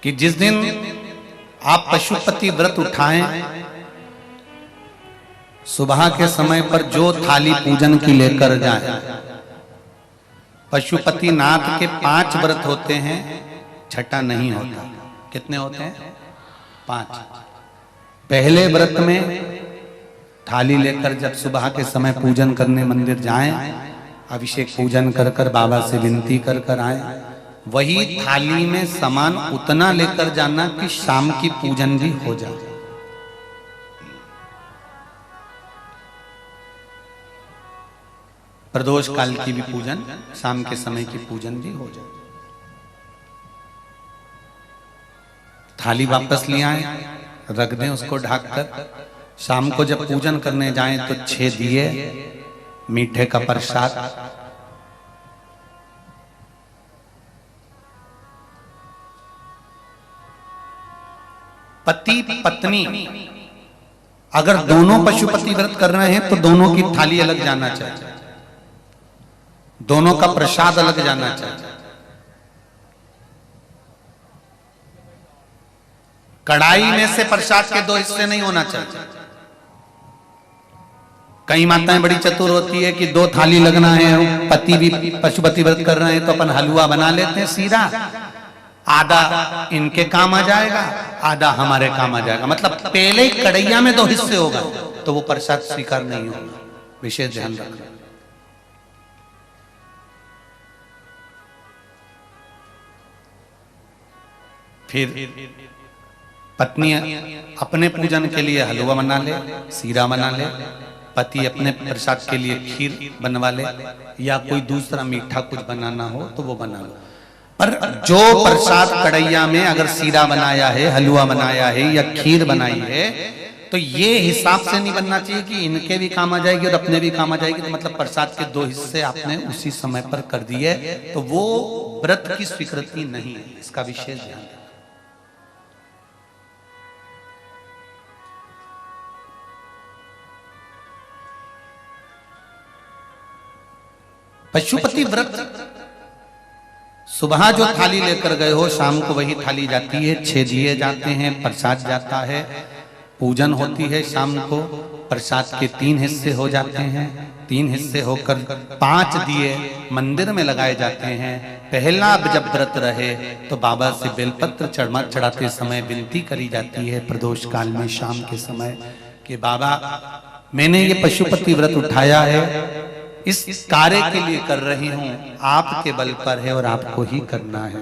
कि जिस दिन आप पशुपति व्रत उठाएं, सुबह के समय पर जो थाली पूजन की लेकर जाए, पशुपति नाथ के 5 व्रत होते हैं, छठा नहीं होता। कितने होते हैं? 5। पहले व्रत में थाली लेकर जब सुबह के समय पूजन करने मंदिर जाएं, अभिषेक पूजन कर कर बाबा से विनती कर कर आए, वही थाली में सामान उतना लेकर जाना कि शाम की पूजन भी हो जाए। प्रदोष काल की भी पूजन, शाम के समय की पूजन भी हो जाए। थाली वापस ले आए, रख दें उसको ढककर। शाम को जब पूजन करने जाएं तो 6 दिए, मीठे का प्रसाद, पति पत्नी अगर दोनों पशुपति व्रत कर रहे हैं तो दोनों की थाली अलग जाना चाहिए, दोनों का प्रसाद अलग जाना चाहिए। कढ़ाई में से प्रसाद के 2 हिस्से नहीं होना चाहिए। कई माताएं बड़ी चतुर होती है कि 2 थाली लगना है, पति भी पशुपति व्रत कर रहे हैं तो अपन हलवा बना लेते हैं सीधा, आधा इनके काम आ जाएगा, आधा हमारे काम आ जाएगा। मतलब पहले ही कढ़ैया में 2 हिस्से होगा तो वो प्रसाद स्वीकार नहीं होगा। विशेष ध्यान रखना। फिर पत्नी अपने पूजन के लिए हलवा बना ले, सीरा बना ले, पति अपने प्रसाद के लिए खीर बनवा ले, या कोई दूसरा मीठा कुछ बनाना हो तो वो बना लो। पर जो प्रसाद कढ़ैया में अगर सीरा बनाया है, हलवा बनाया है या खीर बनाई है, तो ये हिसाब से नहीं बनना चाहिए कि इनके भी काम आ जाएगी और अपने भी काम आ जाएगी। तो मतलब प्रसाद के 2 हिस्से आपने उसी समय पर कर दिए, तो वो व्रत की स्वीकृति नहीं है। इसका विशेष ध्यान रखना। पशुपति व्रत सुबह जो थाली लेकर गए हो, शाम को वही थाली जाती है, 6 दिए जाते हैं, प्रसाद जाता है, पूजन होती है। शाम को प्रसाद के 3 हिस्से हो जाते हैं, 3 हिस्से होकर 5 दिए मंदिर में लगाए जाते हैं। पहला जब व्रत रहे तो बाबा से बेलपत्र चढ़ाते समय विनती करी जाती है प्रदोष काल में शाम के समय कि बाबा मैंने ये पशुपति व्रत उठाया है, इस कार्य के लिए कर रही हूं, आपके बल पर है और आपको ही करना है।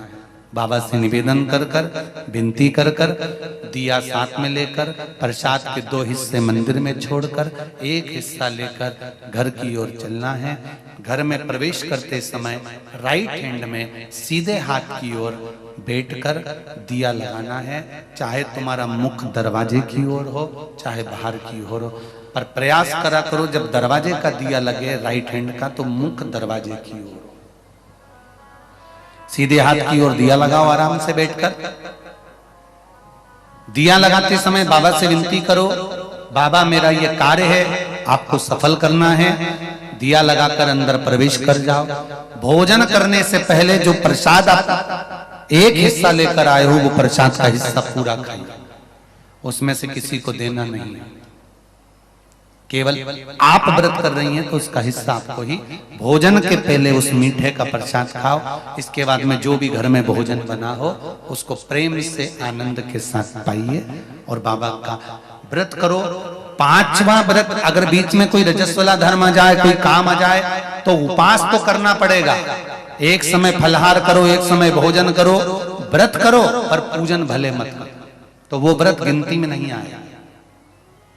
बाबा से निवेदन कर कर, विनती कर कर, दिया साथ में लेकर, प्रसाद के 2 हिस्से मंदिर में छोड़कर 1 हिस्सा लेकर घर की ओर चलना है। घर में प्रवेश करते समय राइट हैंड में सीधे हाथ की ओर बैठकर दिया लगाना है। चाहे तुम्हारा मुख दरवाजे की ओर हो, चाहे बाहर की ओर हो, पर प्रयास करा करो जब दरवाजे का दिया लगे राइट हैंड का तो मुख दरवाजे की ओर। सीधे हाथ की ओर दिया लगाओ आराम से बैठकर। दिया लगाते समय बाबा से विनती करो, बाबा मेरा ये कार्य है, आपको सफल करना है। दिया लगाकर अंदर प्रवेश कर जाओ। भोजन करने से पहले जो प्रसाद आप 1 हिस्सा लेकर आए हो, वो प्रसाद का हिस्सा पूरा खाइए, उसमें से किसी को देना नहीं है। केवल आप व्रत कर रही हैं तो उसका हिस्सा आपको ही। भोजन के पहले उस मीठे का प्रसाद खाओ। इसके बाद में जो भी घर में भोजन बना हो उसको प्रेम से आनंद के साथ पाइए और बाबा का व्रत करो। 5वां व्रत अगर बीच में कोई रजस्वला धर्म आ जाए, कोई काम आ जाए, तो उपास तो करना पड़ेगा। एक समय फलहार करो, एक समय भोजन करो, व्रत करो, पर पूजन भले मत करो। तो वो व्रत गिनती में नहीं आएगा।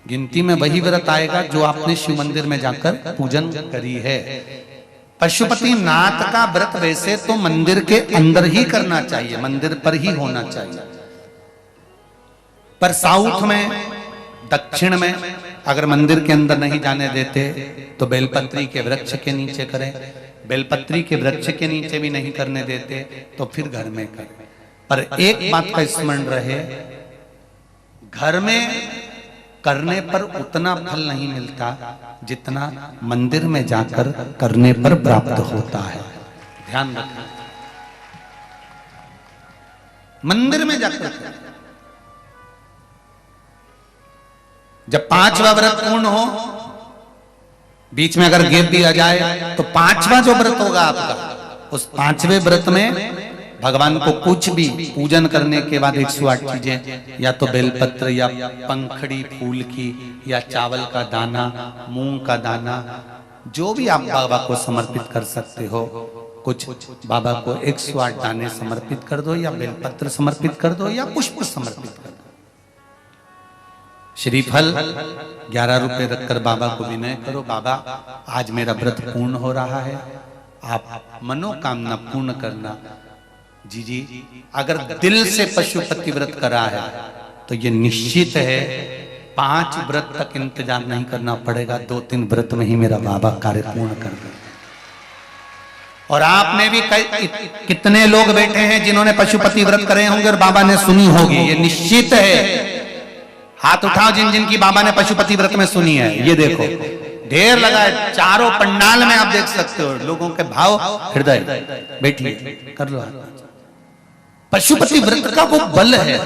गिनती में वही व्रत आएगा जो आपने शिव मंदिर में जाकर पूजन करी है। पशुपति नाथ का व्रत वैसे तो मंदिर के अंदर ही करना चाहिए, मंदिर पर ही होना चाहिए। पर साउथ में, दक्षिण में अगर मंदिर के अंदर नहीं जाने देते तो बेलपत्री के वृक्ष के नीचे करें। बेलपत्री के वृक्ष के नीचे भी नहीं करने देते तो फिर घर में करें। पर एक बात का स्मरण रहे, घर में करने पर उतना फल नहीं मिलता जितना मंदिर में जाकर करने पर प्राप्त होता है। ध्यान रखना। मंदिर में जाकर करें। जब 5वां व्रत पूर्ण हो, बीच में अगर गैप भी आ जाए तो 5वां जो व्रत होगा आपका, उस 5वें व्रत में भगवान को कुछ भी पूजन करने के बाद 108 चीजें, या तो बेलपत्र या पंखड़ी फूल की या चावल का दाना, मूंग का दाना, जो भी आप बाबा को समर्पित कर सकते हो, कुछ बाबा को 108 दाने समर्पित कर दो, या बेलपत्र समर्पित कर दो, या पुष्प समर्पित कर दो। श्रीफल 11 रुपए रखकर बाबा को विनय करो, बाबा आज मेरा व्रत पूर्ण हो रहा है, आप मनोकामना पूर्ण करना। जी, अगर दिल से पशुपति व्रत करा है तो ये निश्चित है 5 व्रत तक इंतजार नहीं करना पड़ेगा, 2-3 व्रत में ही मेरा बाबा कार्य पूर्ण कर दे। और आप में भी कितने लोग बैठे हैं जिन्होंने पशुपति व्रत करे होंगे और बाबा ने सुनी होगी, ये निश्चित है। हाथ उठाओ जिन जिन की बाबा ने पशुपति व्रत में सुनी है। ये देखो ढेर लगा है, चारों पंडाल में आप देख सकते हो लोगों के भाव हृदय। बैठिए, कर लो। पशुपति व्रत का वो बल है।